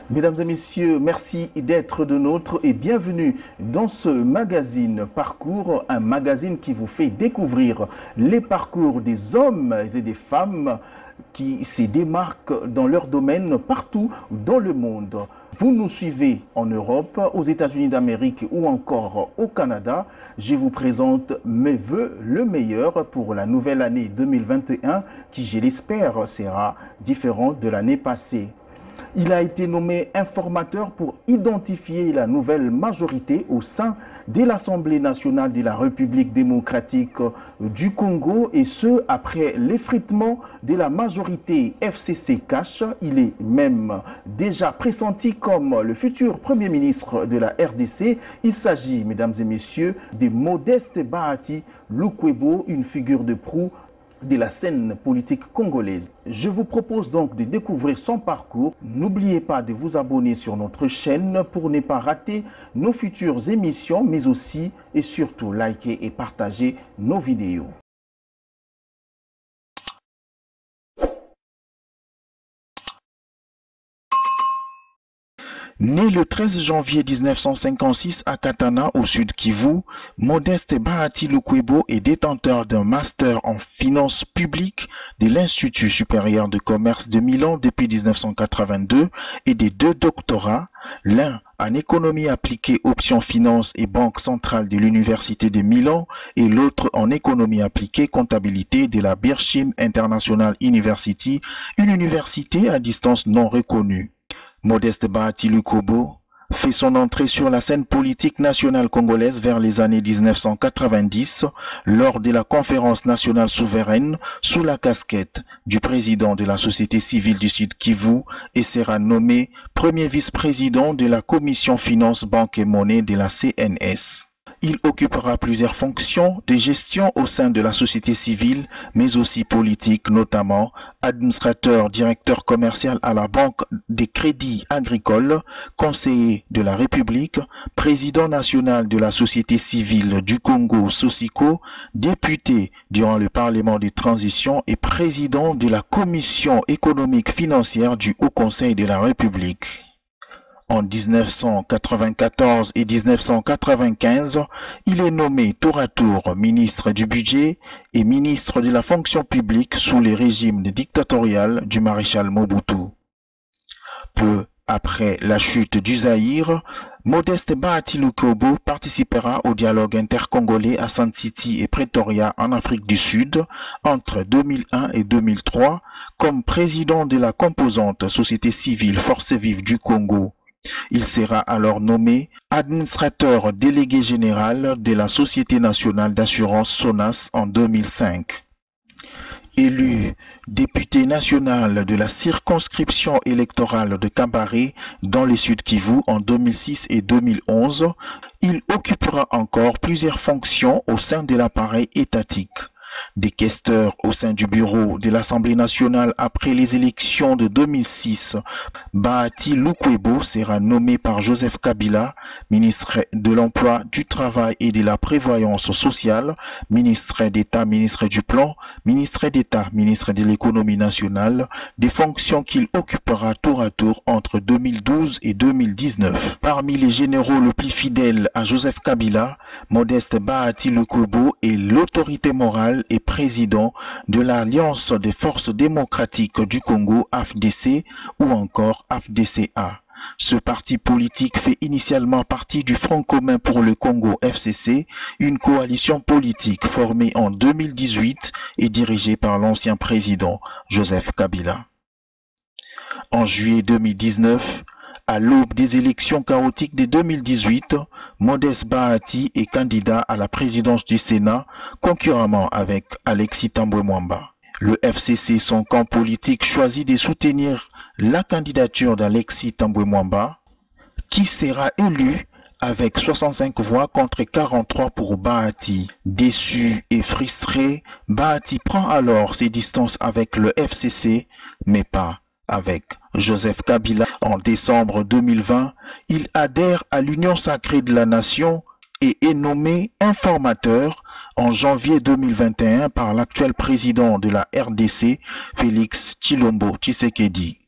Mesdames et messieurs, merci d'être de nôtres et bienvenue dans ce magazine Parcours, un magazine qui vous fait découvrir les parcours des hommes et des femmes qui se démarquent dans leur domaine partout dans le monde. Vous nous suivez en Europe, aux États-Unis d'Amérique ou encore au Canada. Je vous présente mes voeux le meilleur pour la nouvelle année 2021 qui, je l'espère, sera différente de l'année passée. Il a été nommé informateur pour identifier la nouvelle majorité au sein de l'Assemblée nationale de la République démocratique du Congo et ce, après l'effritement de la majorité FCC-Cash. Il est même déjà pressenti comme le futur Premier ministre de la RDC. Il s'agit, mesdames et messieurs, de Modeste Bahati Lukwebo, une figure de proue de la scène politique congolaise. Je vous propose donc de découvrir son parcours. N'oubliez pas de vous abonner sur notre chaîne pour ne pas rater nos futures émissions, mais aussi et surtout liker et partager nos vidéos. Né le 13 janvier 1956 à Katana, au sud Kivu, Modeste Bahati Lukwebo est détenteur d'un master en finances publiques de l'Institut supérieur de commerce de Milan depuis 1982 et des deux doctorats, l'un en économie appliquée option finance et banque centrale de l'Université de Milan et l'autre en économie appliquée comptabilité de la Birchim International University, une université à distance non reconnue. Modeste Bahati Lukwebo fait son entrée sur la scène politique nationale congolaise vers les années 1990 lors de la conférence nationale souveraine sous la casquette du président de la société civile du Sud Kivu et sera nommé premier vice-président de la commission finance, banque et monnaie de la CNS. Il occupera plusieurs fonctions de gestion au sein de la société civile, mais aussi politique, notamment administrateur, directeur commercial à la Banque des Crédits Agricoles, conseiller de la République, président national de la société civile du Congo, Sosiko, député durant le Parlement de transition et président de la Commission économique financière du Haut Conseil de la République. En 1994 et 1995, il est nommé tour à tour ministre du Budget et ministre de la Fonction publique sous les régimes dictatorial du maréchal Mobutu. Peu après la chute du Zaïre, Modeste Bahati Lukwebo participera au dialogue intercongolais à Sun City et Pretoria en Afrique du Sud entre 2001 et 2003 comme président de la composante Société civile Forces vives du Congo. Il sera alors nommé administrateur délégué général de la Société nationale d'assurance SONAS en 2005. Élu député national de la circonscription électorale de Kabare dans le Sud Kivu en 2006 et 2011, il occupera encore plusieurs fonctions au sein de l'appareil étatique. Des questeurs au sein du bureau de l'Assemblée nationale après les élections de 2006, Bahati Lukwebo sera nommé par Joseph Kabila, ministre de l'Emploi, du Travail et de la Prévoyance sociale, ministre d'État, ministre du Plan, ministre d'État, ministre de l'Économie nationale, des fonctions qu'il occupera tour à tour entre 2012 et 2019. Parmi les généraux les plus fidèles à Joseph Kabila, Modeste Bahati Lukwebo est l'autorité morale et président de l'Alliance des forces démocratiques du Congo, AFDC, ou encore AFDCA. Ce parti politique fait initialement partie du Front commun pour le Congo, FCC, une coalition politique formée en 2018 et dirigée par l'ancien président Joseph Kabila. En juillet 2019, à l'aube des élections chaotiques de 2018, Modeste Bahati est candidat à la présidence du Sénat, concurremment avec Alexis Thambwe Mwamba. Le FCC, son camp politique, choisit de soutenir la candidature d'Alexis Thambwe Mwamba, qui sera élu avec 65 voix contre 43 pour Bahati. Déçu et frustré, Bahati prend alors ses distances avec le FCC, mais pas avec Joseph Kabila. En décembre 2020, il adhère à l'Union sacrée de la nation et est nommé informateur en janvier 2021 par l'actuel président de la RDC, Félix Tshilombo Tshisekedi.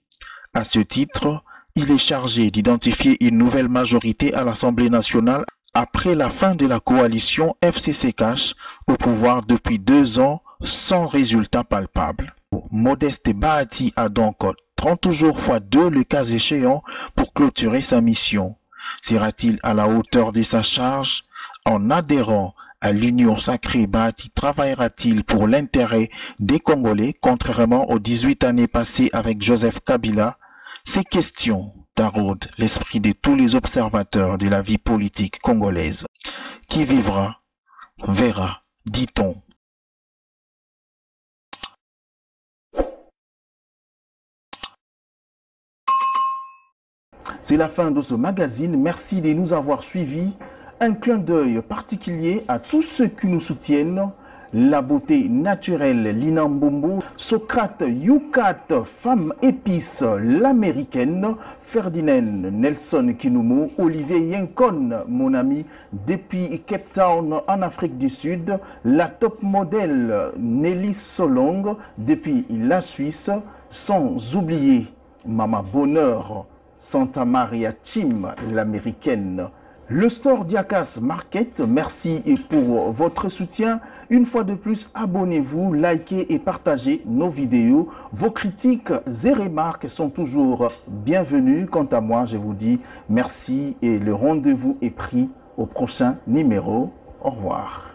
À ce titre, Il est chargé d'identifier une nouvelle majorité à l'Assemblée nationale après la fin de la coalition FCC-Cash au pouvoir depuis 2 ans sans résultat palpable. Modeste Bahati a donc 30 jours x 2 le cas échéant pour clôturer sa mission. Sera-t-il à la hauteur de sa charge? En adhérant à l'Union sacrée, Bahati travaillera-t-il pour l'intérêt des Congolais, contrairement aux 18 années passées avec Joseph Kabila? Ces questions taraudent l'esprit de tous les observateurs de la vie politique congolaise. Qui vivra, verra, dit-on. C'est la fin de ce magazine. Merci de nous avoir suivis. Un clin d'œil particulier à tous ceux qui nous soutiennent. La beauté naturelle, Lina Mbombo, Socrate Yucat, femme épice, l'américaine, Ferdinand Nelson Kinumo, Olivier Yenkon, mon ami, depuis Cape Town en Afrique du Sud, la top modèle Nelly Solong, depuis la Suisse, sans oublier Mama Bonheur, Santa Maria Tim, l'américaine. Le store Diakas Market, merci pour votre soutien. Une fois de plus, abonnez-vous, likez et partagez nos vidéos. Vos critiques et remarques sont toujours bienvenues. Quant à moi, je vous dis merci et le rendez-vous est pris au prochain numéro. Au revoir.